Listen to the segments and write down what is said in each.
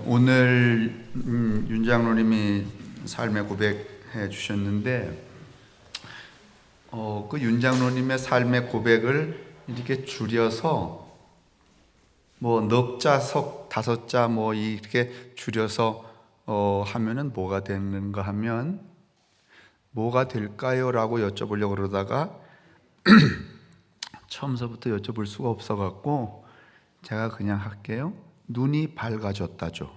오늘 윤 장로님이 삶의 고백해 주셨는데 그 윤 장로님의 삶의 고백을 이렇게 줄여서 뭐 넉 자, 석 다섯 자 뭐 이렇게 줄여서 하면은 뭐가 되는가 하면 뭐가 될까요? 라고 여쭤보려고 그러다가 처음서부터 여쭤볼 수가 없어갖고 제가 그냥 할게요. 눈이 밝아졌다죠.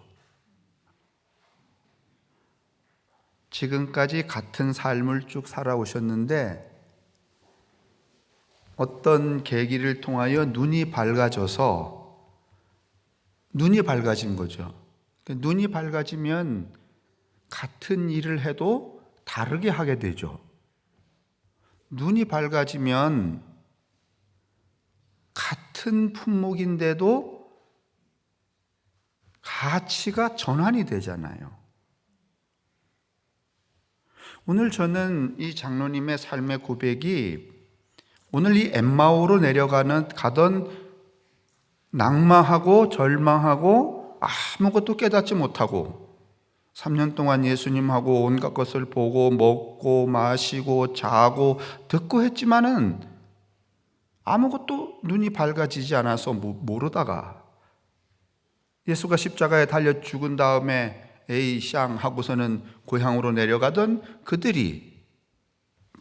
지금까지 같은 삶을 쭉 살아오셨는데 어떤 계기를 통하여 눈이 밝아져서 눈이 밝아진 거죠. 눈이 밝아지면 같은 일을 해도 다르게 하게 되죠. 눈이 밝아지면 같은 품목인데도 가치가 전환이 되잖아요. 오늘 저는 이 장로님의 삶의 고백이 오늘 이 엠마오로 가던 낭망하고 절망하고 아무것도 깨닫지 못하고 3년 동안 예수님하고 온갖 것을 보고 먹고 마시고 자고 듣고 했지만은 아무것도 눈이 밝아지지 않아서 모르다가 예수가 십자가에 달려 죽은 다음에 에이 샹 하고서는 고향으로 내려가던 그들이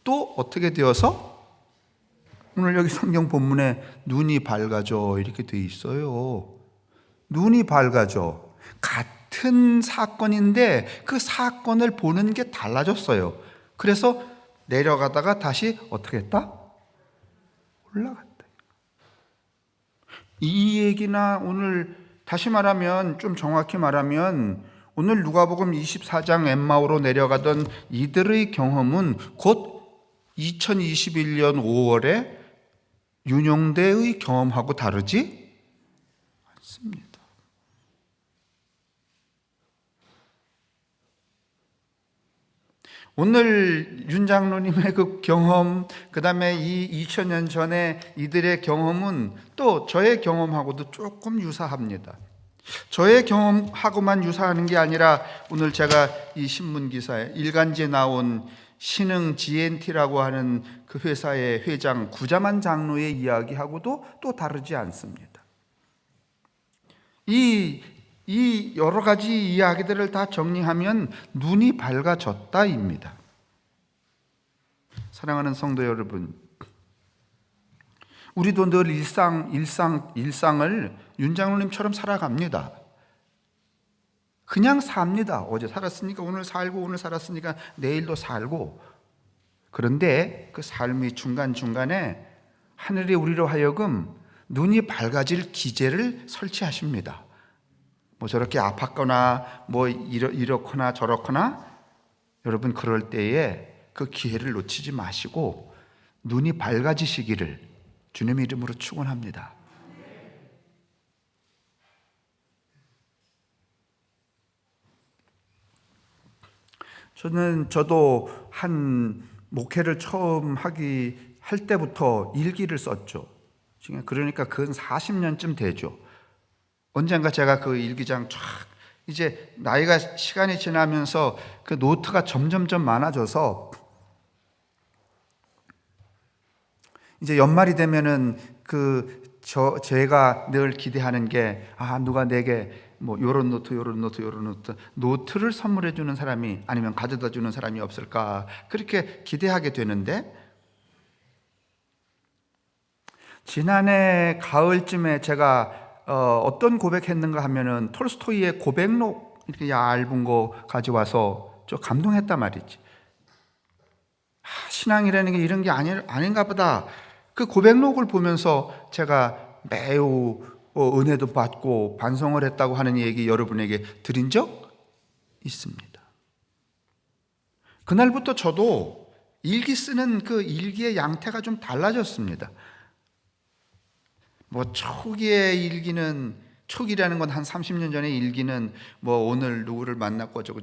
또 어떻게 되어서 오늘 여기 성경 본문에 눈이 밝아져 이렇게 돼 있어요. 눈이 밝아져. 같은 사건인데 그 사건을 보는 게 달라졌어요. 그래서 내려가다가 다시 어떻게 했다? 올라갔다. 이 얘기나 오늘 다시 말하면 좀 정확히 말하면 오늘 누가복음 24장 엠마오로 내려가던 이들의 경험은 곧 2021년 5월에 윤용대의 경험하고 다르지 않습니다. 오늘 윤 장로님의 그 경험, 그 다음에 이 2000년 전에 이들의 경험은 또 저의 경험하고도 조금 유사합니다. 저의 경험하고만 유사하는 게 아니라 오늘 제가 이 신문기사에 일간지에 나온 신흥 GNT라고 하는 그 회사의 회장 구자만 장로의 이야기하고도 또 다르지 않습니다. 이 여러 가지 이야기들을 다 정리하면 눈이 밝아졌다입니다. 사랑하는 성도 여러분, 우리도 늘 일상을 윤 장로님처럼 살아갑니다. 그냥 삽니다. 어제 살았으니까 오늘 살고 오늘 살았으니까 내일도 살고. 그런데 그 삶의 중간중간에 하늘이 우리로 하여금 눈이 밝아질 기제를 설치하십니다. 뭐 저렇게 아팠거나 뭐 이렇거나 저렇거나 여러분 그럴 때에 그 기회를 놓치지 마시고 눈이 밝아지시기를 주님의 이름으로 축원합니다. 저도 한 목회를 처음 할 때부터 일기를 썼죠. 그러니까 근 40년쯤 되죠. 언젠가 제가 그 일기장 쫙 이제 시간이 지나면서 그 노트가 점점점 많아져서 이제 연말이 되면은 제가 늘 기대하는 게 누가 내게 뭐 요런 노트를 선물해 주는 사람이 아니면 가져다 주는 사람이 없을까 그렇게 기대하게 되는데 지난해 가을쯤에 제가 어떤 고백했는가 하면은 톨스토이의 고백록 이렇게 얇은 거 가져와서 좀 감동했단 말이지. 신앙이라는 게 이런 게 아닌가 보다. 그 고백록을 보면서 제가 매우 은혜도 받고 반성을 했다고 하는 얘기 여러분에게 드린 적 있습니다. 그날부터 저도 일기 쓰는 그 일기의 양태가 좀 달라졌습니다. 뭐 초기라는 건 한 30년 전의 일기는 뭐 오늘 누구를 만났고 어쩌고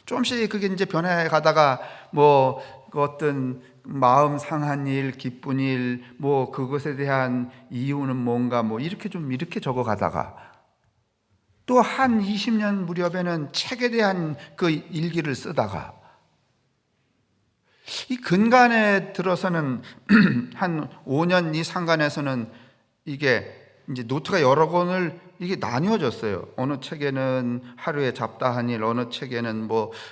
조금씩 그게 이제 변해 가다가 뭐 어떤 마음 상한 일, 기쁜 일, 뭐 그것에 대한 이유는 뭔가 뭐 이렇게 적어 가다가 또 한 20년 무렵에는 책에 대한 그 일기를 쓰다가 이 근간에 들어서는 한 5년 이 상간에서는 이게 이제 노트가 여러 권을 이게 나뉘어졌어요. 어느 책에는 하루에 잡다한 일, 어느 책에는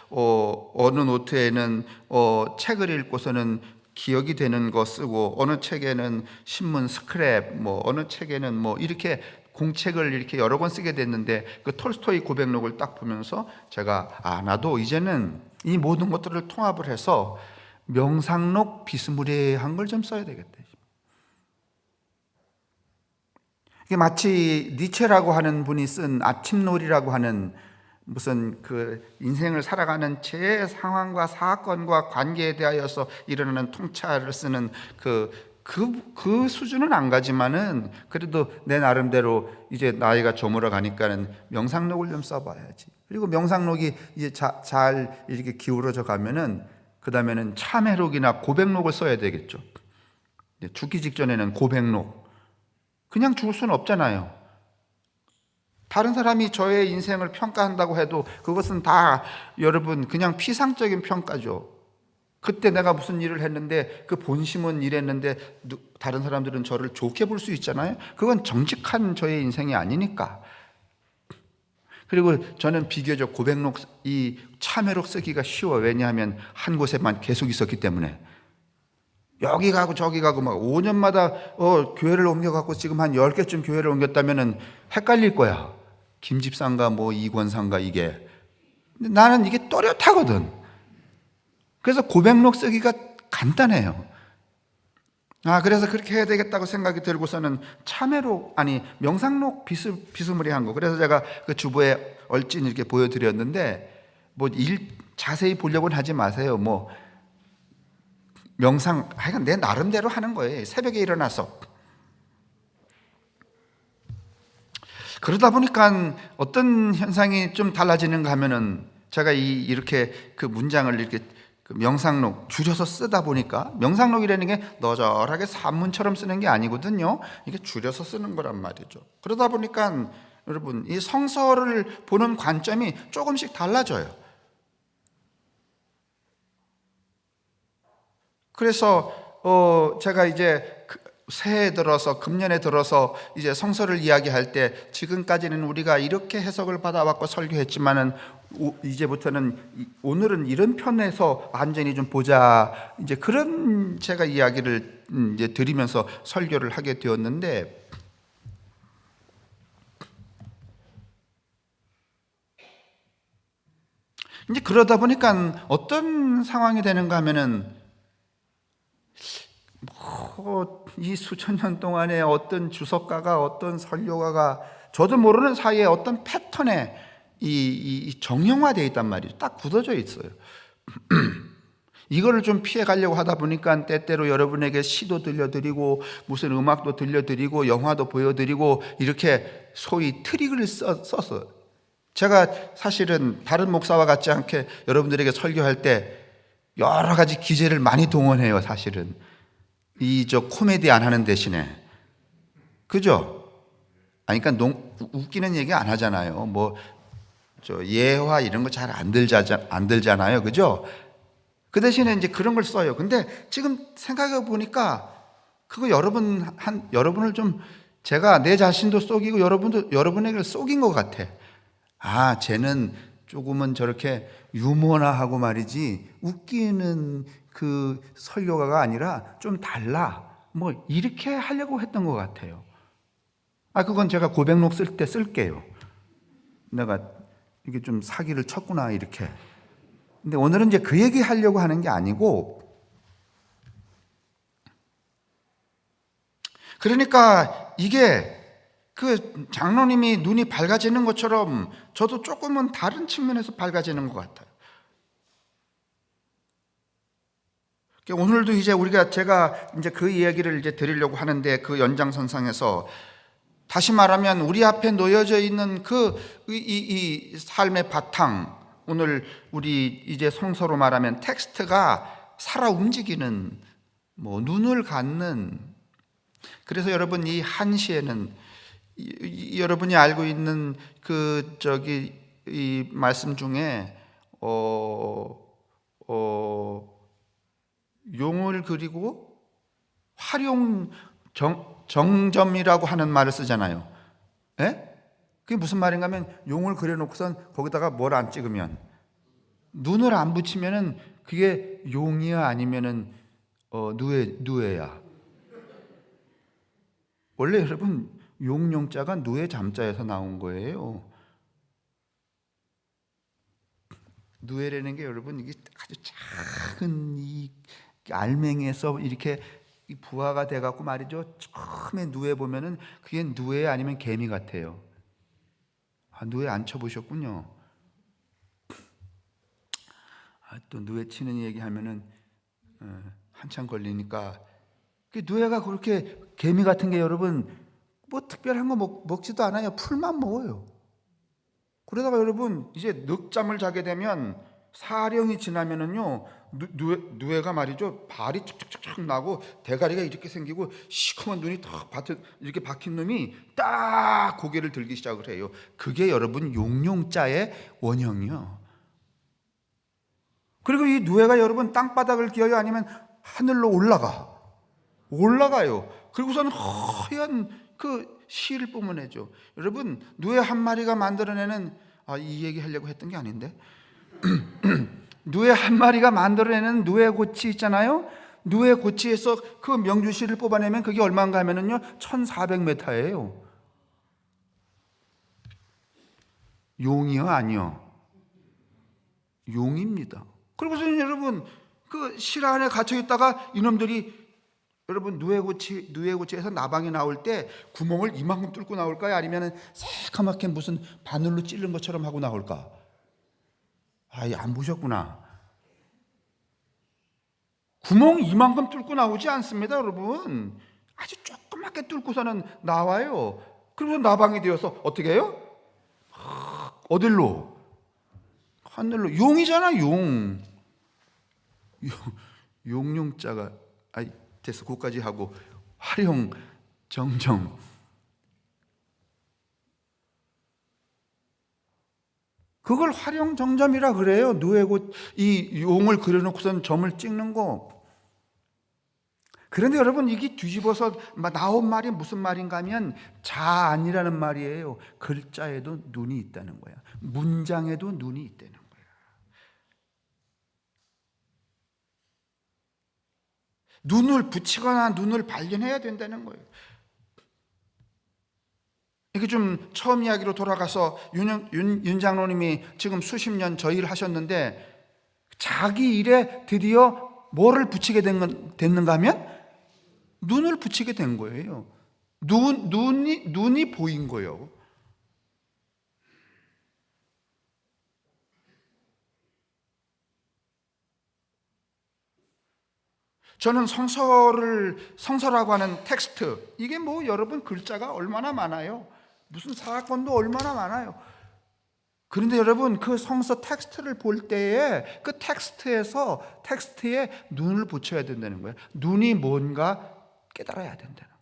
어느 노트에는 책을 읽고서는 기억이 되는 거 쓰고, 어느 책에는 신문 스크랩, 어느 책에는 이렇게 공책을 이렇게 여러 권 쓰게 됐는데, 그 톨스토이 고백록을 딱 보면서 제가 나도 이제는 이 모든 것들을 통합을 해서 명상록 비스무리한 걸 좀 써야 되겠다. 이게 마치 니체라고 하는 분이 쓴 아침놀이라고 하는 무슨 그 인생을 살아가는 제 상황과 사건과 관계에 대하여서 일어나는 통찰을 쓰는 그 수준은 안 가지만은 그래도 내 나름대로 이제 나이가 저물어 가니까는 명상록을 좀 써봐야지. 그리고 명상록이 이제 잘 이렇게 기울어져 가면은 그 다음에는 참회록이나 고백록을 써야 되겠죠. 죽기 직전에는 고백록. 그냥 죽을 수는 없잖아요. 다른 사람이 저의 인생을 평가한다고 해도 그것은 다 여러분 그냥 피상적인 평가죠. 그때 내가 무슨 일을 했는데 그 본심은 이랬는데 다른 사람들은 저를 좋게 볼 수 있잖아요. 그건 정직한 저의 인생이 아니니까. 그리고 저는 비교적 고백록, 이 참회록 쓰기가 쉬워. 왜냐하면 한 곳에만 계속 있었기 때문에. 여기 가고 저기 가고 막 5년마다 교회를 옮겨갖고 지금 한 10개쯤 교회를 옮겼다면은 헷갈릴 거야. 김집사인가 이권사인가 이게. 근데 나는 이게 또렷하거든. 그래서 고백록 쓰기가 간단해요. 그래서 그렇게 해야 되겠다고 생각이 들고서는 명상록 비스무리한 거. 그래서 제가 그 주보에 얼찐 이렇게 보여드렸는데 자세히 보려고는 하지 마세요. 명상, 하여간 내 나름대로 하는 거예요. 새벽에 일어나서. 그러다 보니까 어떤 현상이 좀 달라지는가 하면은 제가 이렇게 그 문장을 이렇게 그 명상록 줄여서 쓰다 보니까, 명상록이라는 게 너절하게 산문처럼 쓰는 게 아니거든요. 이게 줄여서 쓰는 거란 말이죠. 그러다 보니까 여러분 이 성서를 보는 관점이 조금씩 달라져요. 그래서 제가 이제 새해 들어서 금년에 들어서 이제 성서를 이야기할 때 지금까지는 우리가 이렇게 해석을 받아왔고 설교했지만은 이제부터는 오늘은 이런 편에서 완전히 좀 보자, 이제 그런 제가 이야기를 이제 드리면서 설교를 하게 되었는데, 이제 그러다 보니까 어떤 상황이 되는가 하면은 이 수천 년 동안에 어떤 주석가가, 어떤 설교가가 저도 모르는 사이에 어떤 패턴에 이 정형화되어 있단 말이죠. 딱 굳어져 있어요. 이거를 좀 피해 가려고 하다 보니까 때때로 여러분에게 시도 들려드리고 무슨 음악도 들려드리고 영화도 보여드리고 이렇게 소위 트릭을 써서, 제가 사실은 다른 목사와 같지 않게 여러분들에게 설교할 때 여러 가지 기제를 많이 동원해요. 사실은 코미디 안 하는 대신에. 그죠? 그러니까 웃기는 얘기 안 하잖아요. 예화 이런 거 잘 안 들잖아요. 그죠? 그 대신에 이제 그런 걸 써요. 근데 지금 생각해 보니까 그거 여러분을 좀 제가 내 자신도 속이고 여러분에게 속인 것 같아. 쟤는 조금은 저렇게 유머나 하고 말이지 웃기는 그 설교가가 아니라 좀 달라. 이렇게 하려고 했던 것 같아요. 그건 제가 고백록 쓸 때 쓸게요. 내가 이게 좀 사기를 쳤구나, 이렇게. 근데 오늘은 이제 그 얘기 하려고 하는 게 아니고, 그러니까 이게 그 장로님이 눈이 밝아지는 것처럼 저도 조금은 다른 측면에서 밝아지는 것 같아요. 오늘도 이제 제가 이제 그 이야기를 이제 드리려고 하는데, 그 연장선상에서 다시 말하면 우리 앞에 놓여져 있는 이 삶의 바탕, 오늘 우리 이제 성서로 말하면 텍스트가 살아 움직이는, 눈을 갖는. 그래서 여러분 이 한시에는 여러분이 알고 있는 이 말씀 중에 용을 그리고 활용 정점이라고 하는 말을 쓰잖아요. 예? 그게 무슨 말인가 하면 용을 그려놓고선 거기다가 뭘 안 찍으면, 눈을 안 붙이면은 그게 용이야 아니면은 누에야. 원래 여러분 용자가 누에 잠자에서 나온 거예요. 누에라는 게 여러분 이게 아주 작은 이 알맹이에서 이렇게 부화가 돼갖고 말이죠. 처음에 누에 보면은 그게 누에 아니면 개미 같아요. 누에 안 쳐보셨군요. 또 누에 치는 얘기하면은 한참 걸리니까, 그 누에가 그렇게 개미 같은 게 여러분 뭐 특별한 거 먹지도 않아요. 풀만 먹어요. 그러다가 여러분 이제 늦잠을 자게 되면 사령이 지나면은요, 누에가 말이죠, 발이 툭툭툭 나고 대가리가 이렇게 생기고 시커먼 눈이 탁 이렇게 박힌 놈이 딱 고개를 들기 시작을 해요. 그게 여러분 용자의 원형이요. 그리고 이 누에가 여러분 땅바닥을 기어요 아니면 하늘로 올라가요. 그리고서는 허연 그 실을 뿜어내죠. 여러분 누에 한 마리가 만들어내는, 이 얘기 하려고 했던 게 아닌데 누에 한 마리가 만들어내는 누에 고치 있잖아요. 누에 고치에서 그 명주실을 뽑아내면 그게 얼마인가 하면은요 1400m예요. 용이요? 아니요. 용입니다. 그리고서 여러분 그 실 안에 갇혀 있다가 이놈들이 여러분 누에고치에서 나방이 나올 때 구멍을 이만큼 뚫고 나올까요? 아니면 새카맣게 무슨 바늘로 찌른 것처럼 하고 나올까? 안 보셨구나. 구멍 이만큼 뚫고 나오지 않습니다, 여러분. 아주 조그맣게 뚫고서는 나와요. 그리고 나방이 되어서 어떻게 해요? 어딜로? 하늘로. 용이잖아, 용. 용자가 됐어. 그것까지 하고 활용 정점. 그걸 활용 정점이라 그래요. 누에고 이 용을 그려놓고선 점을 찍는 거. 그런데 여러분 이게 뒤집어서 나온 말이 무슨 말인가 하면 자안이라는 말이에요. 글자에도 눈이 있다는 거야. 문장에도 눈이 있다는 거야. 눈을 붙이거나 눈을 발견해야 된다는 거예요. 이게 좀 처음 이야기로 돌아가서 윤 장로님이 지금 수십 년 저 일을 하셨는데 자기 일에 드디어 뭐를 붙이게 됐는가 하면 눈을 붙이게 된 거예요. 눈이 보인 거예요. 저는 성서라고 하는 텍스트, 이게 뭐 여러분 글자가 얼마나 많아요. 무슨 사건도 얼마나 많아요. 그런데 여러분 그 성서 텍스트를 볼 때에 그 텍스트에 눈을 붙여야 된다는 거예요. 눈이 뭔가 깨달아야 된다는 거예요.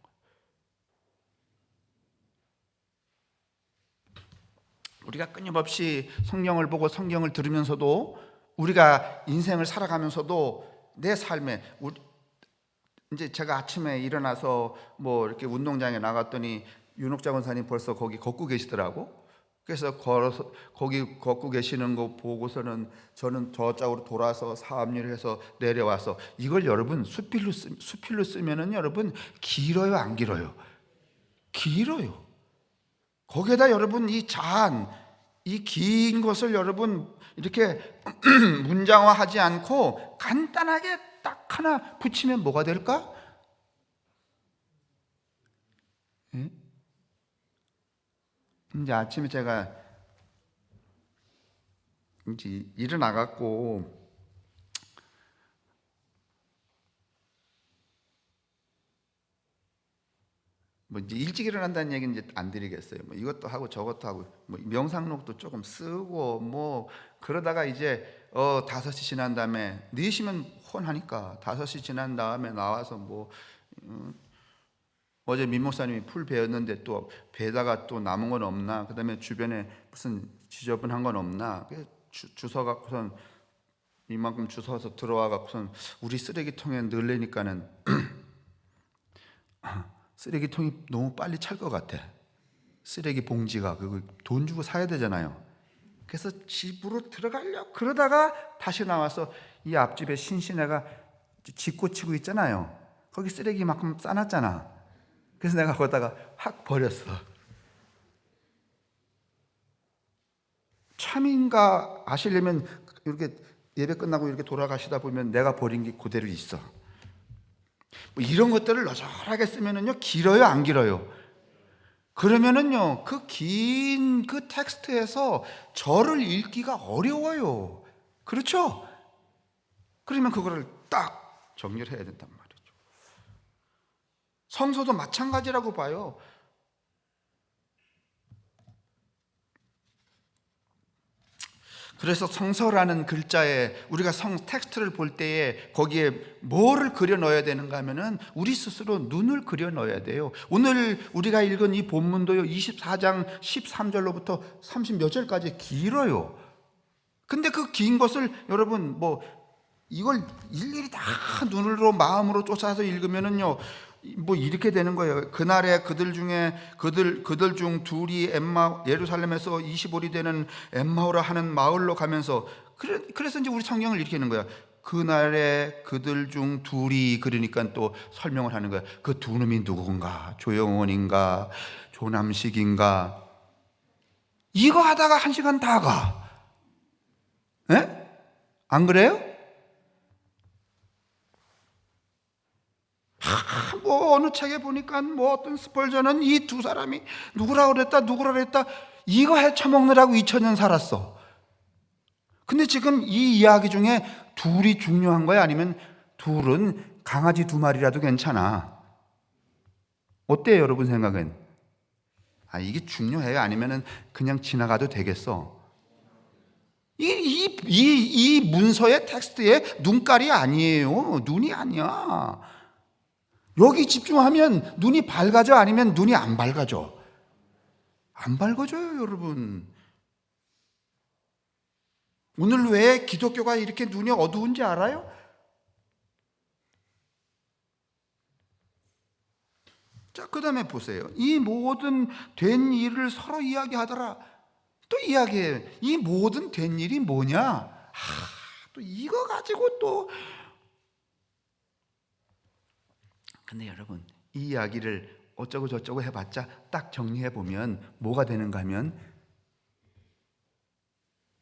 우리가 끊임없이 성경을 보고 성경을 들으면서도 우리가 인생을 살아가면서도 내 삶에 이제 제가 아침에 일어나서 뭐 이렇게 운동장에 나갔더니 윤옥자 권사님 벌써 거기 걷고 계시더라고. 그래서 걸어서 거기 걷고 계시는 거 보고서는 저는 저쪽으로 돌아서 사암리를 해서 내려와서 이걸 여러분 수필로 쓰면은 여러분 길어요, 안 길어요? 길어요. 거기에다 여러분 이 긴 것을 여러분 이렇게 문장화하지 않고 간단하게 딱 하나 붙이면 뭐가 될까? 이제 아침에 제가 이제 일어나갖고 뭐 이제 일찍 일어난다는 얘기는 이제 안 드리겠어요. 뭐 이것도 하고 저것도 하고 뭐 명상록도 조금 쓰고 뭐 그러다가 이제 5시 지난 다음에 4시면 혼하니까 5시 지난 다음에 나와서 뭐 어제 민 목사님이 풀 베었는데 또 베다가 또 남은 건 없나? 그다음에 주변에 무슨 지저분한 건 없나? 주워 갖고선 이만큼 주워서 들어와 갖고선 우리 쓰레기통에 넣으려니까는 쓰레기통이 너무 빨리 찰 것 같아. 쓰레기 봉지가 그거 돈 주고 사야 되잖아요. 그래서 집으로 들어가려고 그러다가 다시 나와서 이 앞집에 신신애가 집고 치고 있잖아요. 거기 쓰레기만큼 싸놨잖아. 그래서 내가 거기다가 확 버렸어. 참인가 아시려면 이렇게 예배 끝나고 이렇게 돌아가시다 보면 내가 버린 게 그대로 있어. 뭐 이런 것들을 너절하게 쓰면은요, 길어요, 안 길어요? 그러면은요, 그 긴 그 텍스트에서 저를 읽기가 어려워요. 그렇죠? 그러면 그거를 딱 정리를 해야 된단 말이죠. 성서도 마찬가지라고 봐요. 그래서 성서라는 글자에 우리가 텍스트를 볼 때에 거기에 뭐를 그려 넣어야 되는가 하면은 우리 스스로 눈을 그려 넣어야 돼요. 오늘 우리가 읽은 이 본문도요, 24장 13절로부터 30 몇 절까지 길어요. 근데 그 긴 것을 여러분 뭐 이걸 일일이 다 눈으로 마음으로 쫓아서 읽으면은요, 뭐 이렇게 되는 거예요. 그날에 그들 중 둘이 예루살렘에서 25리 되는 엠마오라 하는 마을로 가면서, 그래서 이제 우리 성경을 이렇게 하는 거야. 그날에 그들 중 둘이, 그러니까 또 설명을 하는 거야. 그 두 놈이 누군가? 조영원인가? 조남식인가? 이거 하다가 1시간 다 가. 에? 안 그래요? 뭐 어느 책에 보니까 뭐 어떤 스펄전은 이 두 사람이 누구라 그랬다 이거 헤쳐먹느라고 2000년 살았어. 근데 지금 이 이야기 중에 둘이 중요한 거야? 아니면 둘은 강아지 2마리라도 괜찮아? 어때요, 여러분 생각은? 이게 중요해요? 아니면 그냥 지나가도 되겠어? 이 문서의 텍스트의 눈깔이 아니에요. 눈이 아니야. 여기 집중하면 눈이 밝아져? 아니면 눈이 안 밝아져? 안 밝아져요, 여러분. 오늘 왜 기독교가 이렇게 눈이 어두운지 알아요? 자, 그 다음에 보세요. 이 모든 된 일을 서로 이야기하더라. 또 이야기해요. 이 모든 된 일이 뭐냐? 또 이거 가지고 또. 근데 여러분, 이 이야기를 어쩌고 저쩌고 해봤자 딱 정리해보면 뭐가 되는가 하면,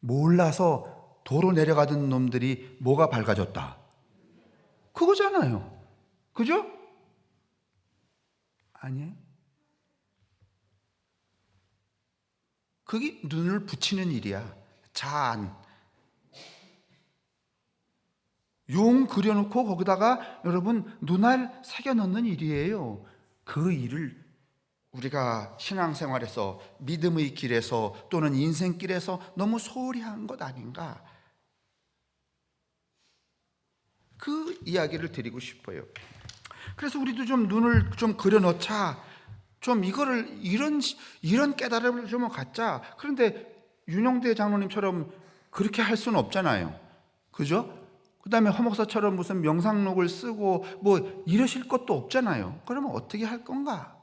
몰라서 도로 내려가던 놈들이 뭐가 밝아졌다? 그거잖아요. 그죠? 아니에요? 그게 눈을 붙이는 일이야. 용 그려놓고 거기다가 여러분 눈알 새겨 넣는 일이에요. 그 일을 우리가 신앙생활에서, 믿음의 길에서 또는 인생길에서 너무 소홀히 한 것 아닌가, 그 이야기를 드리고 싶어요. 그래서 우리도 좀 눈을 좀 그려놓자, 좀 이거를 이런 깨달음을 좀 갖자. 그런데 윤영대 장로님처럼 그렇게 할 수는 없잖아요. 그죠? 그 다음에 허목사처럼 무슨 명상록을 쓰고 뭐 이러실 것도 없잖아요. 그러면 어떻게 할 건가?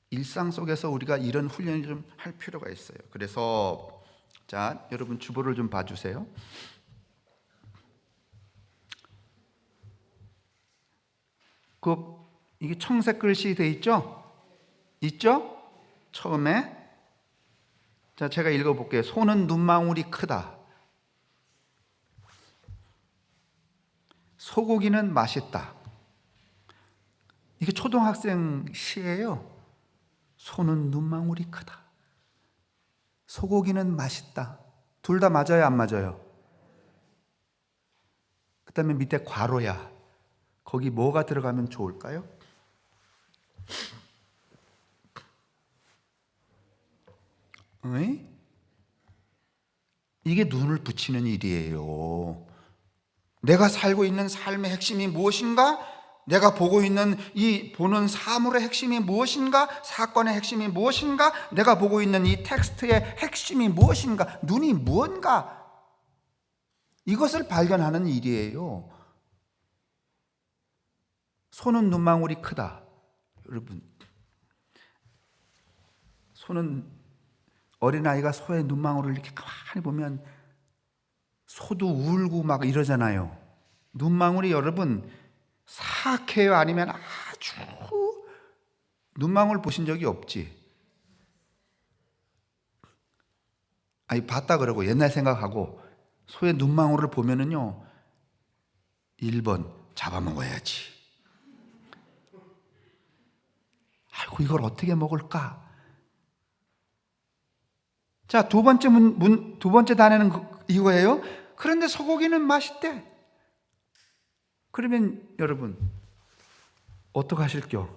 일상 속에서 우리가 이런 훈련을 좀 할 필요가 있어요. 그래서 자, 여러분 주보를 좀 봐주세요. 이게 청색 글씨 돼 있죠? 있죠? 처음에. 자, 제가 읽어볼게요. 소는 눈망울이 크다. 소고기는 맛있다. 이게 초등학생 시예요. 소는 눈망울이 크다. 소고기는 맛있다. 둘 다 맞아요, 안 맞아요? 그 다음에 밑에 괄호야. 거기 뭐가 들어가면 좋을까요? 이게 눈을 붙이는 일이에요. 내가 살고 있는 삶의 핵심이 무엇인가? 내가 보고 있는 이 보는 사물의 핵심이 무엇인가? 사건의 핵심이 무엇인가? 내가 보고 있는 이 텍스트의 핵심이 무엇인가? 눈이 무언가? 이것을 발견하는 일이에요. 소는 눈망울이 크다. 여러분, 소는, 어린아이가 소의 눈망울을 이렇게 가만히 보면 소도 울고 막 이러잖아요. 눈망울이 여러분 사악해요? 아니면 아주, 눈망울 보신 적이 없지? 아니, 봤다 그러고 옛날 생각하고 소의 눈망울을 보면은요, 1번 잡아먹어야지. 아이고, 이걸 어떻게 먹을까? 자, 두 번째 단에는 이거예요. 그런데 소고기는 맛있대. 그러면 여러분 어떻게 하실게요?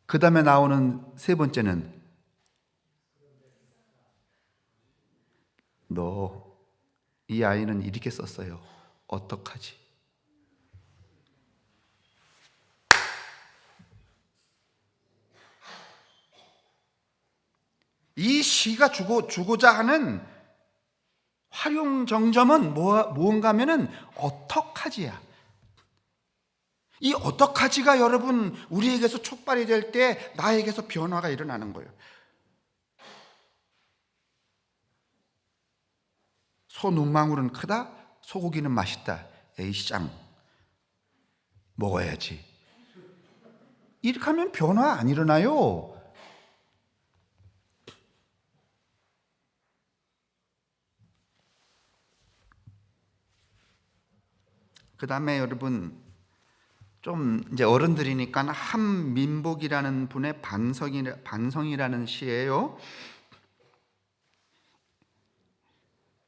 그 다음에 나오는 세 번째는, 너 이 아이는 이렇게 썼어요. 어떡하지? 이 시가 주고자 하는 활용정점은 무언가 하면은 어떡하지야. 이 어떡하지가 여러분 우리에게서 촉발이 될 때 나에게서 변화가 일어나는 거예요. 소 눈망울은 크다, 소고기는 맛있다. 에이 쌍, 먹어야지. 이렇게 하면 변화 안 일어나요. 그 다음에 여러분, 좀 이제 어른들이니까 한민복이라는 분의 반성이라는 시예요.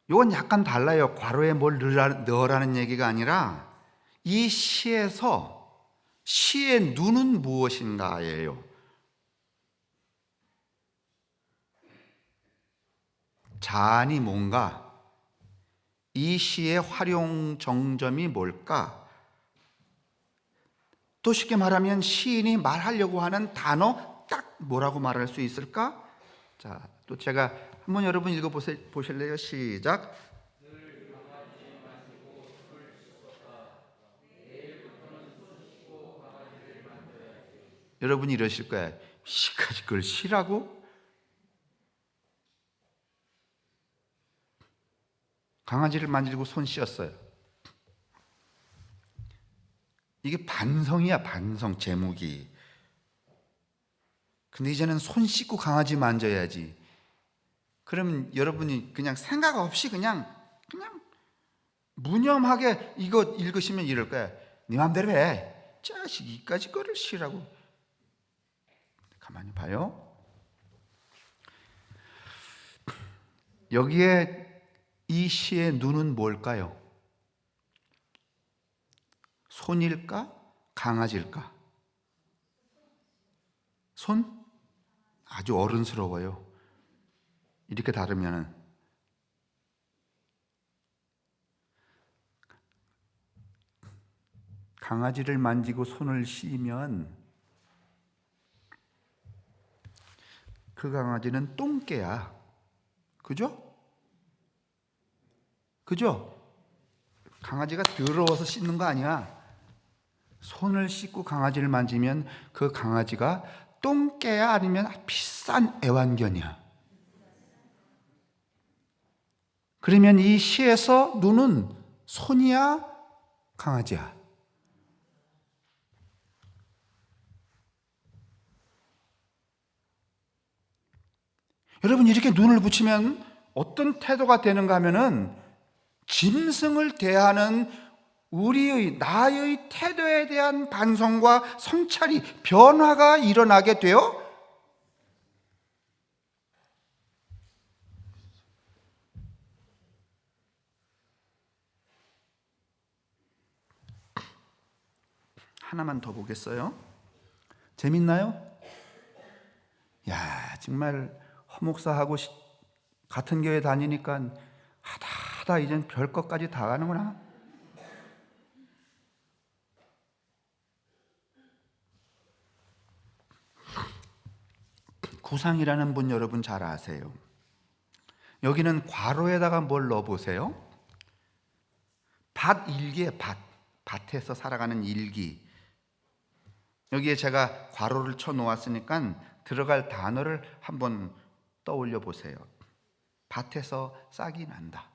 이건 약간 달라요. 괄호에 뭘 넣으라는 얘기가 아니라 이 시에서 시의 눈은 무엇인가예요. 자안이 뭔가, 이 시의 활용 정점이 뭘까? 또 쉽게 말하면 시인이 말하려고 하는 단어 딱 뭐라고 말할 수 있을까? 자, 또 제가 한번 여러분 읽어보실래요? 시작. 여러분이 이러실 거예요. 시까지 그걸 시라고? 강아지를 만지고 손 씻었어요. 이게 반성이야, 반성 제목이. 근데 이제는 손 씻고 강아지 만져야지. 그러면 여러분이 그냥 생각 없이 그냥 무념하게 이거 읽으시면 이럴 거야. 네 맘대로 해. 자식, 이까지 거를 쉬라고. 가만히 봐요. 여기에 이 시의 눈은 뭘까요? 손일까? 강아지일까? 손? 아주 어른스러워요. 이렇게 다르면은. 강아지를 만지고 손을 씻으면 그 강아지는 똥개야. 그죠? 그죠? 강아지가 더러워서 씻는 거 아니야. 손을 씻고 강아지를 만지면 그 강아지가 똥개야, 아니면 비싼 애완견이야. 그러면 이 시에서 눈은 손이야, 강아지야? 여러분, 이렇게 눈을 붙이면 어떤 태도가 되는가 하면은 짐승을 대하는 나의 태도에 대한 반성과 성찰이, 변화가 일어나게 돼요. 하나만 더 보겠어요. 재밌나요? 야, 정말 허목사하고 같은 교회 다니니까 하다 이젠 별것까지 다 가는구나. 구상이라는 분 여러분 잘 아세요. 여기는 괄호에다가 뭘 넣어보세요. 밭 일기에 밭에서 살아가는 일기. 여기에 제가 괄호를 쳐 놓았으니까 들어갈 단어를 한번 떠올려 보세요. 밭에서 싹이 난다.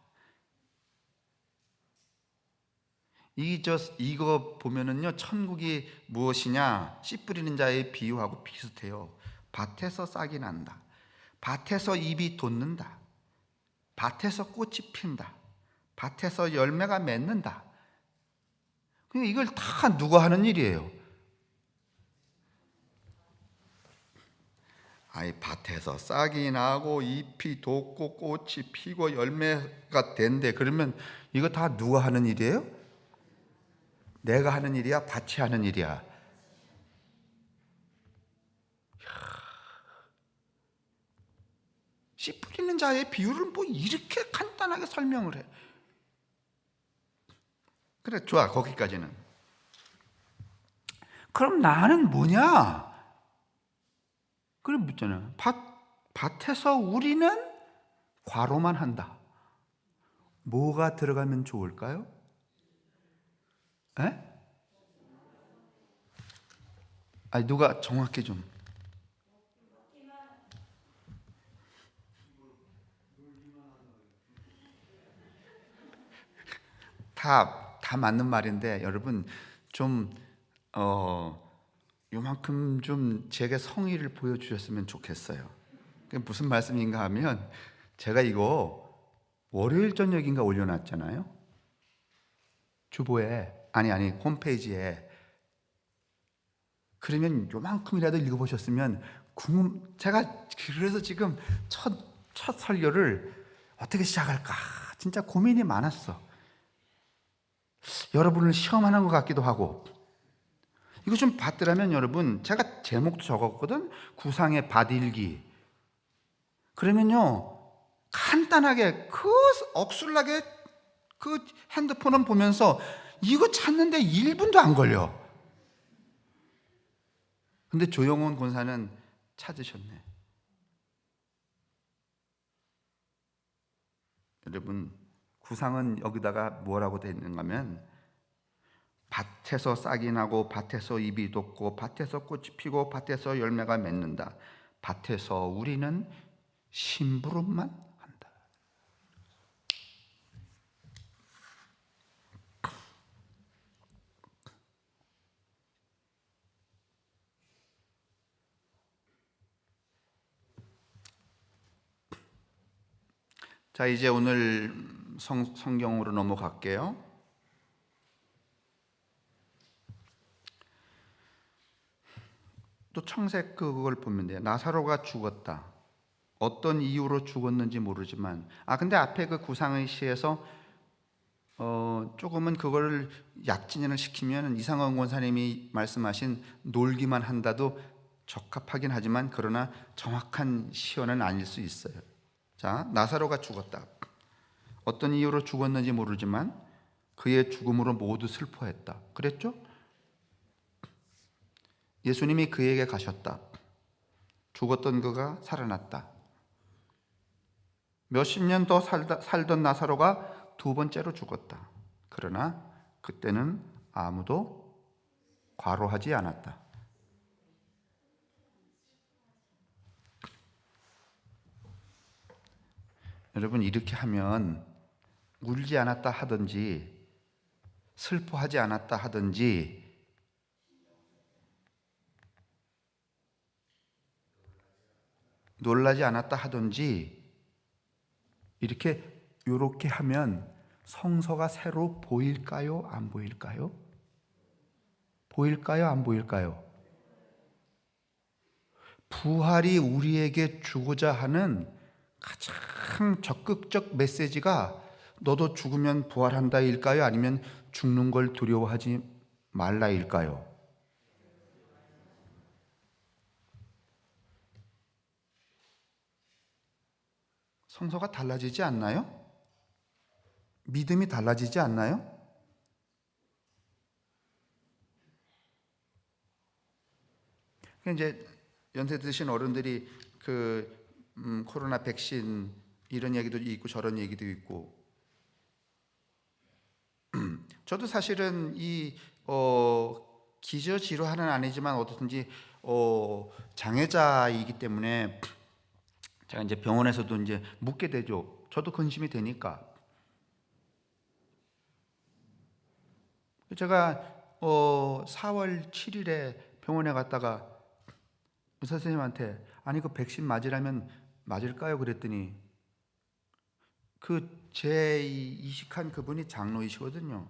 이거 보면은요, 천국이 무엇이냐? 씨 뿌리는 자의 비유하고 비슷해요. 밭에서 싹이 난다. 밭에서 잎이 돋는다. 밭에서 꽃이 핀다. 밭에서 열매가 맺는다. 이걸 다 누가 하는 일이에요? 밭에서 싹이 나고 잎이 돋고 꽃이 피고 열매가 된대. 그러면 이거 다 누가 하는 일이에요? 내가 하는 일이야? 밭이 하는 일이야? 씨 뿌리는 자의 비유를 뭐 이렇게 간단하게 설명을 해. 그래, 좋아, 거기까지는. 그럼 나는 뭐냐? 그래 묻잖아요. 밭에서 우리는 과로만 한다. 뭐가 들어가면 좋을까요? 에? 누가 정확히 좀. 다 맞는 말인데 여러분 좀 요만큼 좀 제게 성의를 보여주셨으면 좋겠어요. 그게 무슨 말씀인가 하면 제가 이거 월요일 저녁인가 올려놨잖아요. 주보에 아니 홈페이지에. 그러면 요만큼이라도 읽어보셨으면 제가 그래서 지금 첫 설교를 어떻게 시작할까 진짜 고민이 많았어. 여러분을 시험하는 것 같기도 하고. 이거 좀 봤더라면 여러분, 제가 제목도 적었거든. 구상의 밭일기. 그러면요 간단하게 억술나게 그 핸드폰을 보면서 이거 찾는데 1분도 안 걸려. 근데 조영원 권사는 찾으셨네. 여러분, 구상은 여기다가 뭐라고 되어 있는가 하면 밭에서 싹이 나고 밭에서 잎이 돋고 밭에서 꽃이 피고 밭에서 열매가 맺는다. 밭에서 우리는 심부름만 한다. 자, 이제 오늘 성경으로 넘어갈게요. 또 청색 그걸 보면 돼요. 나사로가 죽었다. 어떤 이유로 죽었는지 모르지만 근데 앞에 그 구상의 시에서 조금은 그걸 약진을 시키면 이상원 권사님이 말씀하신 놀기만 한다도 적합하긴 하지만 그러나 정확한 시언은 아닐 수 있어요. 자, 나사로가 죽었다. 어떤 이유로 죽었는지 모르지만 그의 죽음으로 모두 슬퍼했다. 그랬죠? 예수님이 그에게 가셨다. 죽었던 그가 살아났다. 몇십 년 더 살던 나사로가 두 번째로 죽었다. 그러나 그때는 아무도 과로하지 않았다. 여러분, 이렇게 하면 울지 않았다 하든지 슬퍼하지 않았다 하든지 놀라지 않았다 하든지 이렇게 하면 성서가 새로 보일까요? 안 보일까요? 보일까요? 안 보일까요? 부활이 우리에게 주고자 하는 가장 적극적 메시지가 너도 죽으면 부활한다일까요? 아니면 죽는 걸 두려워하지 말라일까요? 성서가 달라지지 않나요? 믿음이 달라지지 않나요? 이제 연세 드신 어른들이 코로나 백신 이런 얘기도 있고 저런 얘기도 있고 저도 사실은 기저질환은 아니지만 어떻든지 장애자이기 때문에 제가 이제 병원에서도 이제 묻게 되죠. 저도 근심이 되니까. 제가 4월 7일에 병원에 갔다가 의사 선생님한테 아니 그 백신 맞으라면 맞을까요? 그랬더니 제 이식한 그분이 장로이시거든요.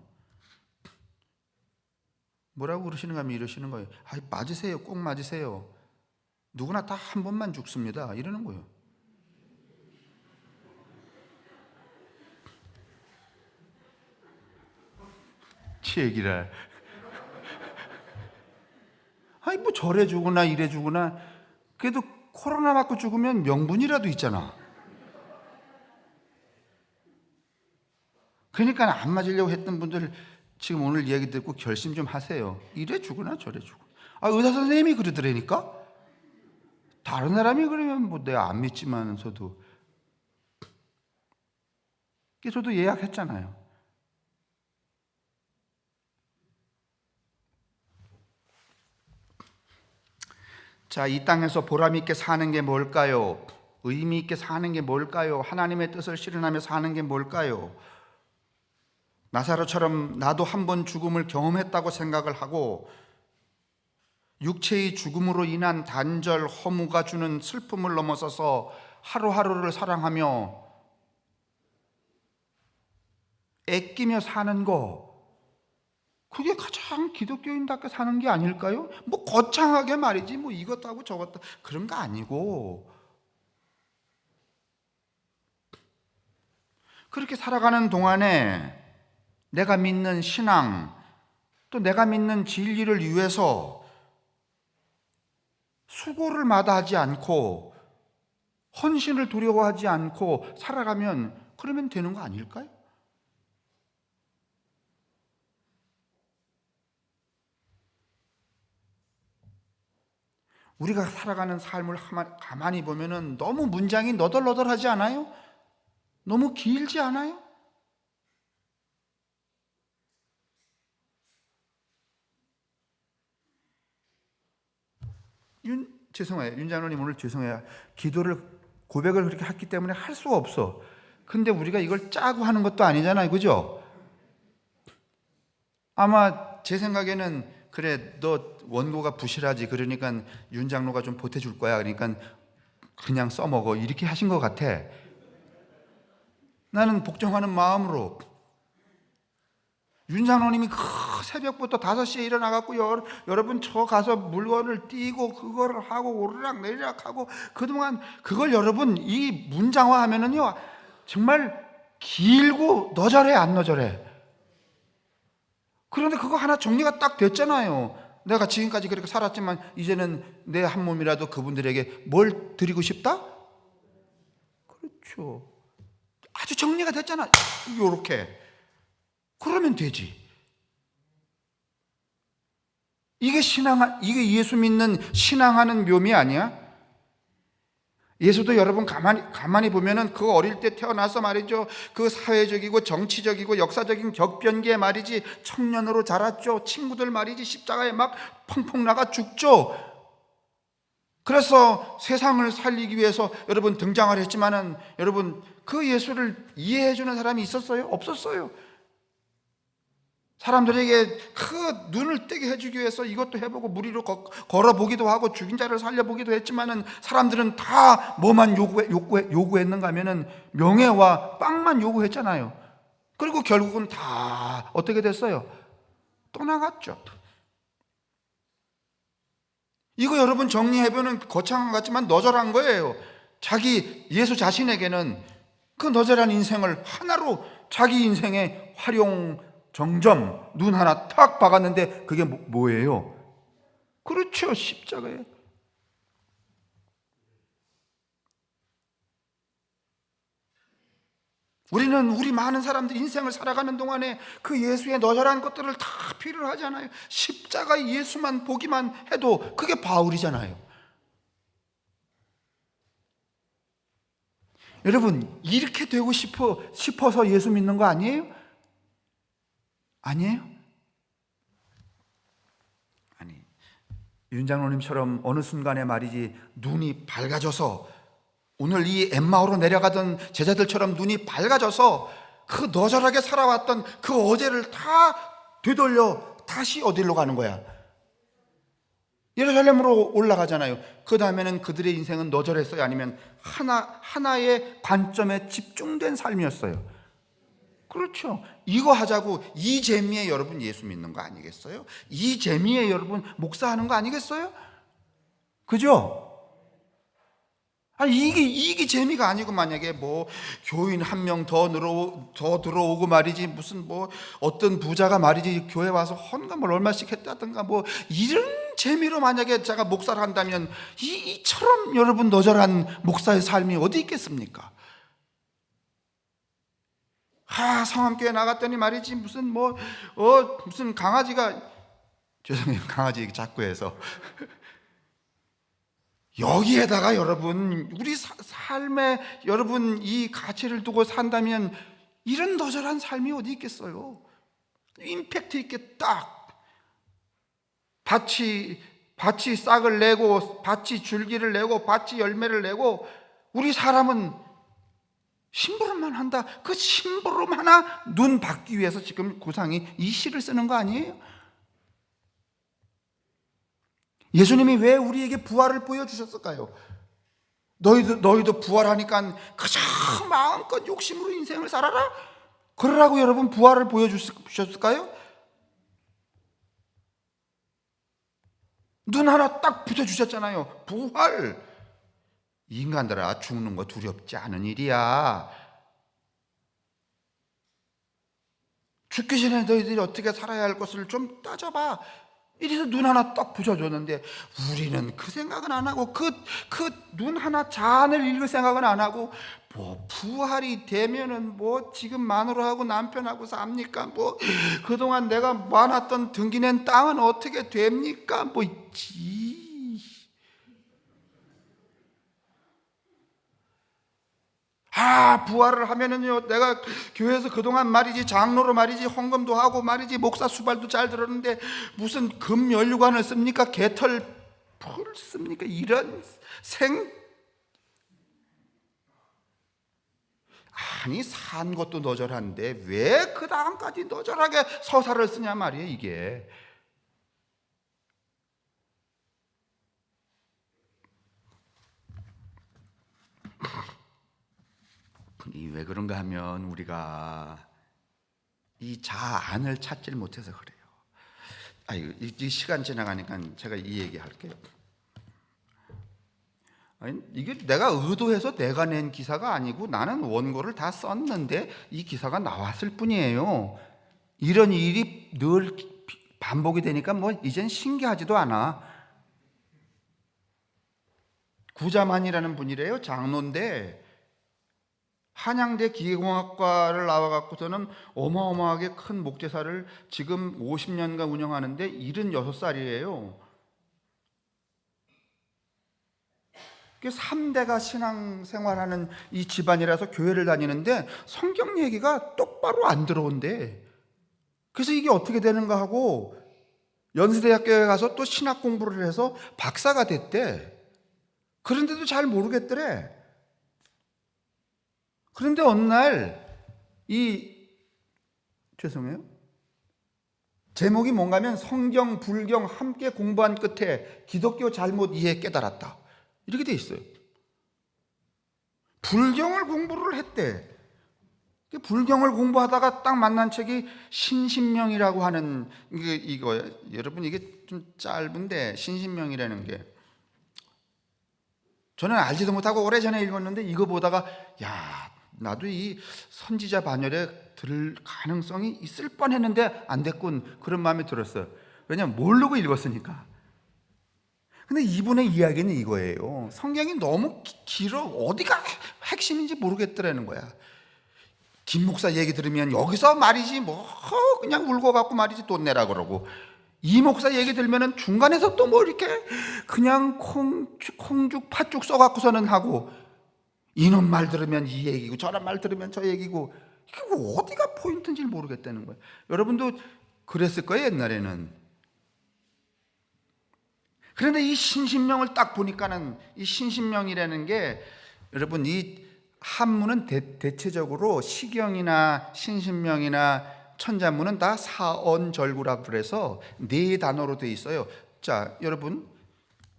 뭐라고 그러시는가 하면 이러시는 거예요. 맞으세요. 꼭 맞으세요. 누구나 다 한 번만 죽습니다. 이러는 거예요. 치 얘기를. 뭐 저래 죽으나 이래 죽으나 그래도 코로나 맞고 죽으면 명분이라도 있잖아. 그러니까 안 맞으려고 했던 분들 지금 오늘 이야기 듣고 결심 좀 하세요. 이래 죽으나 저래 죽으나. 의사 선생님이 그러더라니까. 다른 사람이 그러면 뭐 내가 안 믿지만서도 저도 예약했잖아요. 자, 이 땅에서 보람 있게 사는 게 뭘까요? 의미 있게 사는 게 뭘까요? 하나님의 뜻을 실현하며 사는 게 뭘까요? 나사로처럼 나도 한 번 죽음을 경험했다고 생각을 하고 육체의 죽음으로 인한 단절, 허무가 주는 슬픔을 넘어서서 하루하루를 사랑하며 애끼며 사는 거, 그게 가장 기독교인답게 사는 게 아닐까요? 뭐 거창하게 말이지 뭐 이것도 하고 저것도 그런 거 아니고 그렇게 살아가는 동안에 내가 믿는 신앙 또 내가 믿는 진리를 위해서 수고를 마다하지 않고 헌신을 두려워하지 않고 살아가면 그러면 되는 거 아닐까요? 우리가 살아가는 삶을 가만히 보면은 너무 문장이 너덜너덜하지 않아요? 너무 길지 않아요? 죄송해요. 윤 장로님 오늘 죄송해요. 고백을 그렇게 했기 때문에 할 수가 없어. 근데 우리가 이걸 짜고 하는 것도 아니잖아요. 그죠? 아마 제 생각에는 그래 너 원고가 부실하지 그러니까 윤 장로가 좀 보태줄 거야. 그러니까 그냥 써먹어. 이렇게 하신 것 같아. 나는 복종하는 마음으로 윤 장로님이 새벽부터 5시에 일어나갖고 여러분 저 가서 물건을 띄고 그거를 하고 오르락 내리락 하고 그동안 그걸 여러분 이 문장화 하면은요 정말 길고 너절해 안 너절해. 그런데 그거 하나 정리가 딱 됐잖아요. 내가 지금까지 그렇게 살았지만 이제는 내 한 몸이라도 그분들에게 뭘 드리고 싶다? 그렇죠. 아주 정리가 됐잖아. 요렇게. 그러면 되지. 이게 예수 믿는 신앙하는 묘미 아니야? 예수도 여러분 가만히 보면은 그 어릴 때 태어나서 말이죠. 그 사회적이고 정치적이고 역사적인 격변기에 말이지 청년으로 자랐죠. 친구들 말이지 십자가에 막 펑펑 나가 죽죠. 그래서 세상을 살리기 위해서 여러분 등장을 했지만은 여러분 그 예수를 이해해주는 사람이 있었어요? 없었어요. 사람들에게 그 눈을 뜨게 해주기 위해서 이것도 해보고 무리로 걸어보기도 하고 죽인 자를 살려보기도 했지만은 사람들은 다 뭐만 요구했는가 하면은 명예와 빵만 요구했잖아요. 그리고 결국은 다 어떻게 됐어요? 떠나갔죠. 이거 여러분 정리해보면 거창한 것 같지만 너절한 거예요. 예수 자신에게는 그 너절한 인생을 하나로 자기 인생의 정점 눈 하나 탁 박았는데 그게 뭐예요? 그렇죠. 십자가에. 우리 많은 사람들 인생을 살아가는 동안에 그 예수의 너절한 것들을 다 필요로 하잖아요. 십자가 예수만 보기만 해도 그게 바울이잖아요. 여러분, 이렇게 되고 싶어서 예수 믿는 거 아니에요? 아니에요? 아니, 윤 장로님처럼 어느 순간에 말이지 눈이 밝아져서 오늘 이 엠마오로 내려가던 제자들처럼 눈이 밝아져서 그 너절하게 살아왔던 그 어제를 다 되돌려 다시 어디로 가는 거야? 예루살렘으로 올라가잖아요. 그 다음에는 그들의 인생은 너절했어요? 아니면 하나의 관점에 집중된 삶이었어요? 그렇죠. 이거 하자고 이 재미에 여러분 예수 믿는 거 아니겠어요? 이 재미에 여러분 목사하는 거 아니겠어요? 그죠? 이게 재미가 아니고 만약에 뭐 교인 한 명 더 들어오고 말이지 무슨 뭐 어떤 부자가 말이지 교회 와서 헌금을 얼마씩 했다든가 뭐 이런 재미로 만약에 제가 목사를 한다면 이처럼 여러분 너절한 목사의 삶이 어디 있겠습니까? 성함교회 나갔더니 말이지 무슨 무슨 강아지가 죄송해요 강아지 자꾸 해서 여기에다가 여러분 우리 삶에 여러분 이 가치를 두고 산다면 이런 너절한 삶이 어디 있겠어요? 임팩트 있게 딱 밭이 싹을 내고 밭이 줄기를 내고 밭이 열매를 내고 우리 사람은 심부름만 한다. 그 심부름 하나 눈 받기 위해서 지금 구상이 이 시를 쓰는 거 아니에요? 예수님이 왜 우리에게 부활을 보여주셨을까요? 너희도 부활하니까 그저 마음껏 욕심으로 인생을 살아라? 그러라고 여러분 부활을 보여주셨을까요? 눈 하나 딱 붙여주셨잖아요. 부활. 인간들아 죽는 거 두렵지 않은 일이야. 죽기 전에 너희들이 어떻게 살아야 할 것을 좀 따져봐. 이래서 눈 하나 딱 붙여줬는데 우리는 그 생각은 안 하고 그 눈 하나 잔을 읽을 생각은 안 하고 뭐 부활이 되면은 뭐 지금 마누라하고 남편하고 삽니까? 뭐 그동안 내가 모아놨던 등기낸 땅은 어떻게 됩니까? 뭐 있지. 부활을 하면은요 내가 교회에서 그동안 말이지 장로로 말이지 헌금도 하고 말이지 목사 수발도 잘 들었는데 무슨 금 연류관을 씁니까? 개털 풀 씁니까? 이런 아니 산 것도 너절한데 왜 그 다음까지 너절하게 서사를 쓰냐 말이에요. 이게 왜 그런가 하면 우리가 이 자안을 찾질 못해서 그래요. 이 시간 지나가니까 제가 이 얘기 할게요. 이게 내가 의도해서 내가 낸 기사가 아니고 나는 원고를 다 썼는데 이 기사가 나왔을 뿐이에요. 이런 일이 늘 반복이 되니까 뭐 이젠 신기하지도 않아. 구자만이라는 분이래요. 장로인데 한양대 기계공학과를 나와갖고서는 어마어마하게 큰 목재사를 지금 50년간 운영하는데 76살이에요. 3대가 신앙생활하는 이 집안이라서 교회를 다니는데 성경 얘기가 똑바로 안 들어온대. 그래서 이게 어떻게 되는가 하고 연세대학교에 가서 또 신학 공부를 해서 박사가 됐대. 그런데도 잘 모르겠더래. 그런데 어느 날 죄송해요. 제목이 뭔가면 성경, 불경 함께 공부한 끝에 기독교 잘못 이해 깨달았다. 이렇게 돼 있어요. 불경을 공부를 했대. 불경을 공부하다가 딱 만난 책이 신신명이라고 하는 이거예요. 여러분 이게 좀 짧은데 신신명이라는 게 저는 알지도 못하고 오래전에 읽었는데 이거 보다가 나도 이 선지자 반열에 들 가능성이 있을 뻔했는데 안 됐군 그런 마음이 들었어요. 왜냐하면 모르고 읽었으니까. 근데 이분의 이야기는 이거예요. 성경이 너무 길어 어디가 핵심인지 모르겠더라는 거야. 김 목사 얘기 들으면 여기서 말이지 뭐 그냥 울고 갖고 말이지 돈 내라 그러고 이 목사 얘기 들으면 중간에서 또 뭐 이렇게 그냥 콩죽 팥죽 써갖고서는 하고 이놈 말 들으면 이 얘기고 저런 말 들으면 저 얘기고, 이게 어디가 포인트인지 모르겠다는 거예요. 여러분도 그랬을 거예요, 옛날에는. 그런데 이 신신명을 딱 보니까는, 이 신신명이라는 게, 여러분 이 한문은 대체적으로 시경이나 신신명이나 천자문은 다 사언절구라고 그래서 네 단어로 되어 있어요. 자, 여러분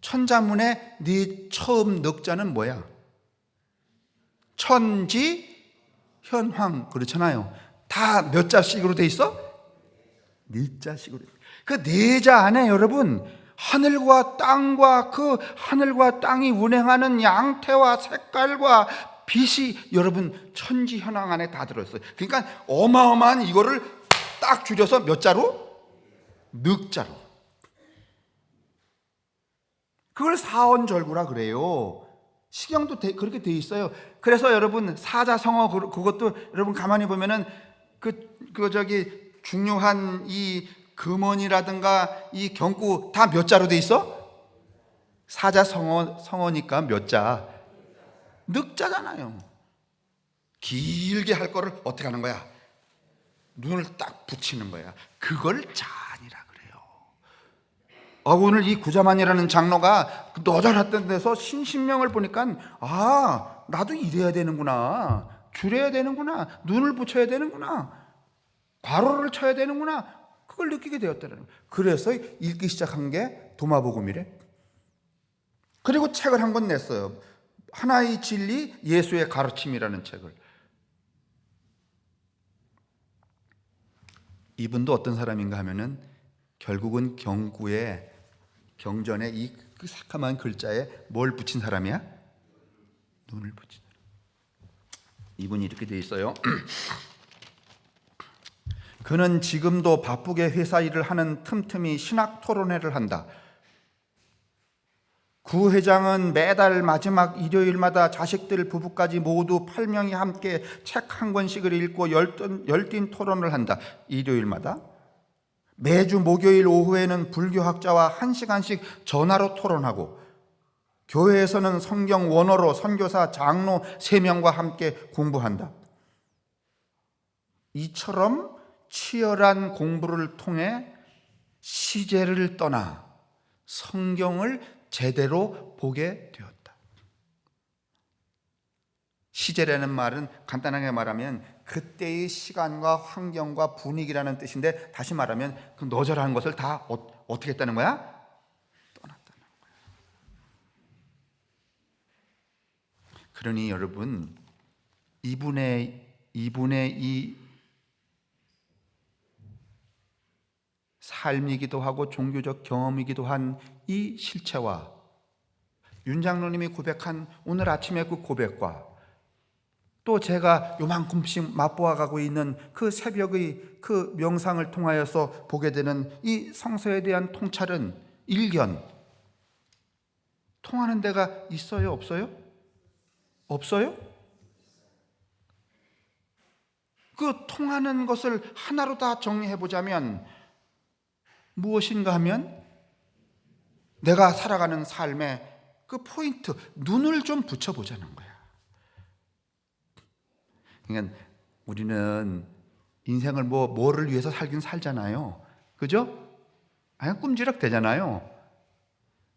천자문의 네 처음 넉자는 뭐야? 천지 현황, 그렇잖아요. 다 몇 자씩으로 되어 있어? 네 자씩으로. 그 네 자 안에 여러분 하늘과 땅과 그 하늘과 땅이 운행하는 양태와 색깔과 빛이 여러분 천지 현황 안에 다 들어있어요. 그러니까 어마어마한 이거를 딱 줄여서 몇 자로? 넉자로. 그걸 사언절구라 그래요. 시경도 그렇게 돼 있어요. 그래서 여러분 사자성어, 그것도 여러분 가만히 보면은 저기 중요한 이 금원이라든가 이 경구 다 몇 자로 돼 있어? 사자성어니까 몇 자? 늑자잖아요. 길게 할 거를 어떻게 하는 거야? 눈을 딱 붙이는 거야. 그걸 자니라 그래요. 오늘 이 구자만이라는 장로가 너절했던 데서 신신명을 보니까, 아, 나도 이래야 되는구나, 줄여야 되는구나, 눈을 붙여야 되는구나, 괄호를 쳐야 되는구나, 그걸 느끼게 되었다는 거예요. 그래서 읽기 시작한 게 도마복음이래. 그리고 책을 한 권 냈어요. 하나의 진리, 예수의 가르침이라는 책을. 이분도 어떤 사람인가 하면은 결국은 경구에, 경전에 이 새까만 글자에 뭘 붙인 사람이야? 눈을 붙인 사람. 이분이 이렇게 돼 있어요. 그는 지금도 바쁘게 회사 일을 하는 틈틈이 신학 토론회를 한다. 구 회장은 매달 마지막 일요일마다 자식들 부부까지 모두 8명이 함께 책 한 권씩을 읽고 열띤 토론을 한다. 일요일마다. 매주 목요일 오후에는 불교학자와 1시간씩 전화로 토론하고, 교회에서는 성경 원어로 선교사 장로 3명과 함께 공부한다. 이처럼 치열한 공부를 통해 시제를 떠나 성경을 제대로 보게 되었다. 시제라는 말은 간단하게 말하면 그때의 시간과 환경과 분위기라는 뜻인데, 다시 말하면 그 너절한 것을 다 어떻게 했다는 거야? 떠났다는 거야. 그러니 여러분, 이분의 이 삶이기도 하고 종교적 경험이기도 한 이 실체와 윤 장로님이 고백한 오늘 아침의 그 고백과, 또 제가 요만큼씩 맛보아가고 있는 그 새벽의 그 명상을 통하여서 보게 되는 이 성서에 대한 통찰은, 일견, 통하는 데가 있어요, 없어요? 없어요? 그 통하는 것을 하나로 다 정리해 보자면 무엇인가 하면, 내가 살아가는 삶의 그 포인트, 눈을 좀 붙여보자는 거야. 그러니까 우리는 인생을 뭐를 위해서 살긴 살잖아요. 그죠? 아니, 꿈지럭 되잖아요.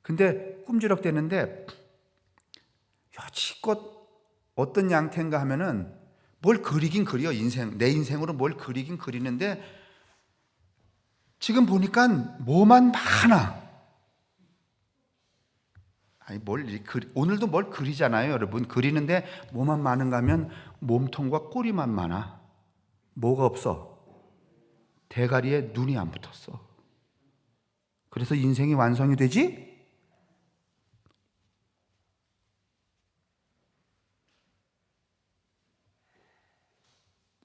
근데 꿈지럭 되는데 여지껏 어떤 양태인가 하면은 뭘 그리긴 그려. 내 인생으로 뭘 그리긴 그리는데, 지금 보니까 뭐만 많아. 아니, 오늘도 뭘 그리잖아요, 여러분. 그리는데 뭐만 많은가 하면 몸통과 꼬리만 많아. 뭐가 없어? 대가리에 눈이 안 붙었어. 그래서 인생이 완성이 되지?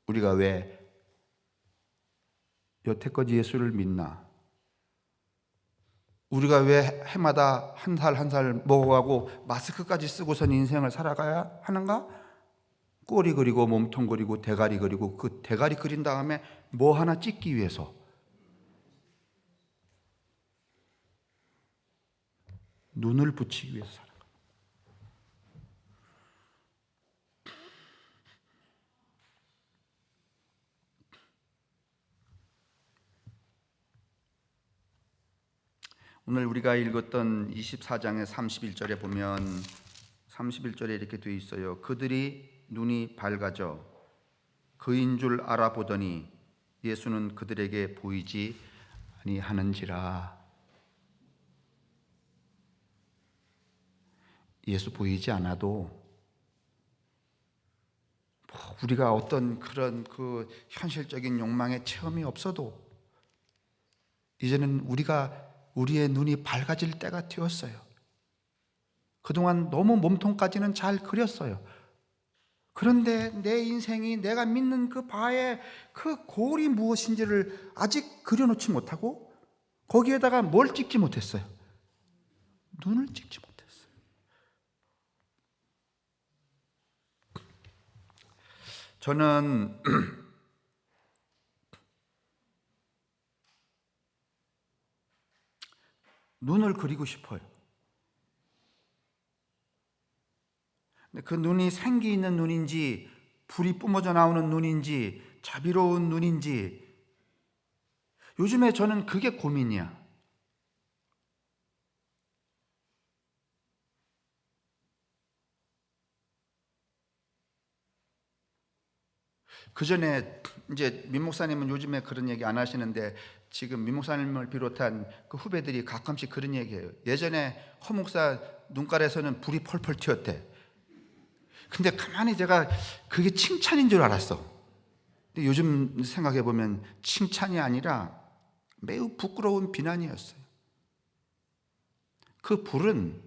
우리가 왜 여태껏 예수를 믿나? 우리가 왜 해마다 한 살 한 살 먹어가고 마스크까지 쓰고선 인생을 살아가야 하는가? 꼬리 그리고 몸통 그리고 대가리 그리고, 그 대가리 그린 다음에 뭐 하나 찍기 위해서 눈을 붙이기 위해서 살아가. 오늘 우리가 읽었던 24장의 31절에 보면 31절에 이렇게 되어 있어요. 그들이 눈이 밝아져 그인 줄 알아보더니 예수는 그들에게 보이지 아니하는지라. 예수 보이지 않아도 우리가 어떤 그런 그 현실적인 욕망의 체험이 없어도 이제는 우리의 눈이 밝아질 때가 되었어요. 그동안 너무 몸통까지는 잘 그렸어요. 그런데 내 인생이 내가 믿는 그 바의 그 골이 무엇인지를 아직 그려놓지 못하고 거기에다가 뭘 찍지 못했어요? 눈을 찍지 못했어요. 저는 눈을 그리고 싶어요. 그 눈이 생기 있는 눈인지 불이 뿜어져 나오는 눈인지 자비로운 눈인지 요즘에 저는 그게 고민이야. 그 전에 이제 민 목사님은 요즘에 그런 얘기 안 하시는데 지금 민 목사님을 비롯한 그 후배들이 가끔씩 그런 얘기해요. 예전에 허 목사 눈깔에서는 불이 펄펄 튀었대. 근데 가만히 제가 그게 칭찬인 줄 알았어. 근데 요즘 생각해 보면 칭찬이 아니라 매우 부끄러운 비난이었어요. 그 불은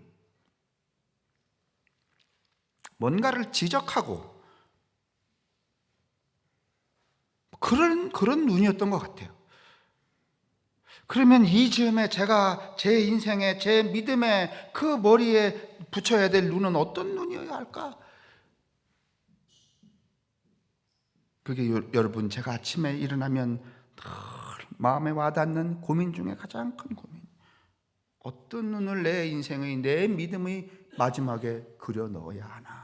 뭔가를 지적하고 그런 눈이었던 것 같아요. 그러면 이 즈음에 제가 제 인생에 제 믿음의 그 머리에 붙여야 될 눈은 어떤 눈이어야 할까? 그게 여러분 제가 아침에 일어나면 늘 마음에 와닿는 고민 중에 가장 큰 고민. 어떤 눈을 내 인생의 내 믿음의 마지막에 그려 넣어야 하나?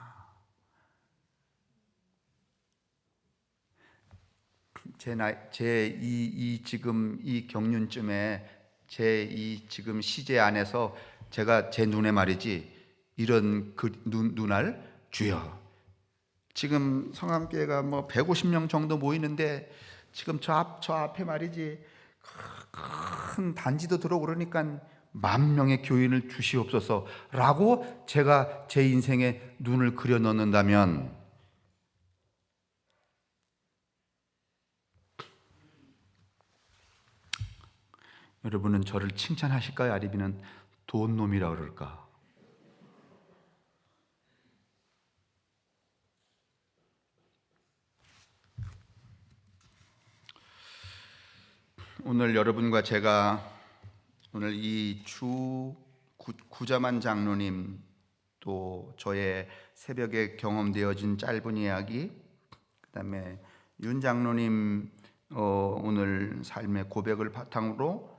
지금 이 경륜쯤에 제 이 지금 시제 안에서 제가 제 눈에 말이지 이런 그 눈알 주여. 지금 성함교회가 뭐 150명 정도 모이는데 지금 저 앞에 말이지 큰 단지도 들어오고 그러니까 10,000명의 교인을 주시옵소서라고 제가 제 인생에 눈을 그려 넣는다면 여러분은 저를 칭찬하실까요? 아니면 돈 놈이라 그럴까? 오늘 여러분과 제가 오늘 이 구자만 장로님 또 저의 새벽에 경험되어진 짧은 이야기 그다음에 윤 장로님 오늘 삶의 고백을 바탕으로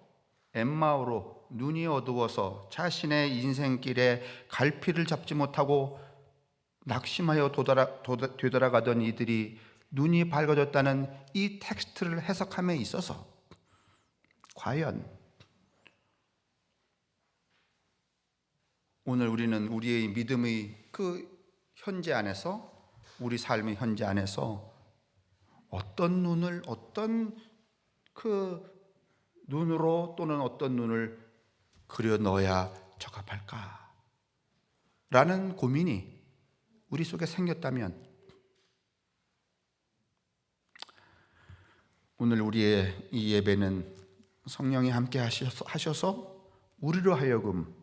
엠마오로 눈이 어두워서 자신의 인생길에 갈피를 잡지 못하고 낙심하여 되돌아가던 이들이 눈이 밝아졌다는 이 텍스트를 해석함에 있어서 과연 오늘 우리는 우리의 믿음의 그 현재 안에서 우리 삶의 현재 안에서 어떤 눈을 어떤 그 눈으로 또는 어떤 눈을 그려 넣어야 적합할까? 라는 고민이 우리 속에 생겼다면 오늘 우리의 이 예배는 성령이 함께 하셔서 우리로 하여금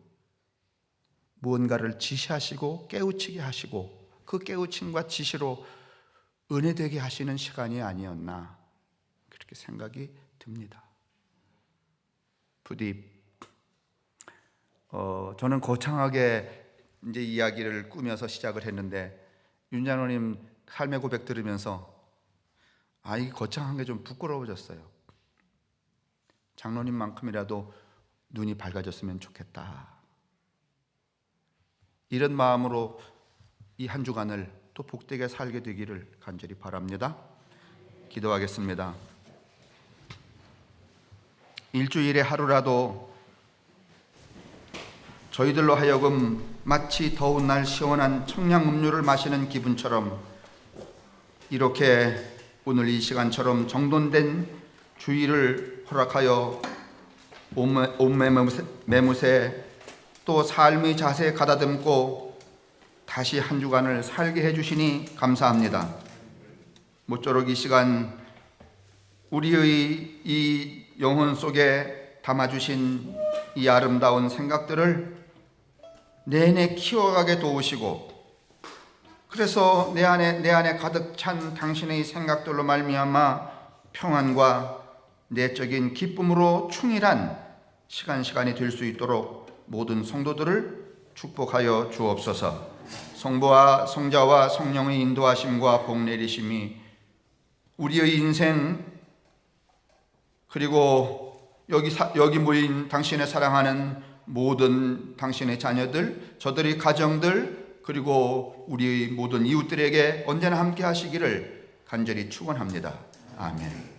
무언가를 지시하시고 깨우치게 하시고 그 깨우침과 지시로 은혜되게 하시는 시간이 아니었나 그렇게 생각이 듭니다. 부디 저는 거창하게 이제 이야기를 꾸며서 시작을 했는데 윤 장로님 삶의 고백 들으면서 이게 거창한 게 좀 부끄러워졌어요. 장로님만큼이라도 눈이 밝아졌으면 좋겠다. 이런 마음으로 이 한 주간을 또 복되게 살게 되기를 간절히 바랍니다. 기도하겠습니다. 일주일에 하루라도 저희들로 하여금 마치 더운 날 시원한 청량음료를 마시는 기분처럼 이렇게 오늘 이 시간처럼 정돈된 주의를 허락하여 온 매무새 또 삶의 자세에 가다듬고 다시 한 주간을 살게 해주시니 감사합니다. 모쪼록 이 시간 우리의 이 영혼 속에 담아주신 이 아름다운 생각들을 내내 키워가게 도우시고, 그래서 내 안에 가득 찬 당신의 생각들로 말미암아 평안과 내적인 기쁨으로 충일한 시간이 될 수 있도록 모든 성도들을 축복하여 주옵소서. 성부와 성자와 성령의 인도하심과 복 내리심이 우리의 인생, 그리고 여기 모인 당신의 사랑하는 모든 당신의 자녀들, 저들의 가정들, 그리고 우리 모든 이웃들에게 언제나 함께 하시기를 간절히 축원합니다. 아멘.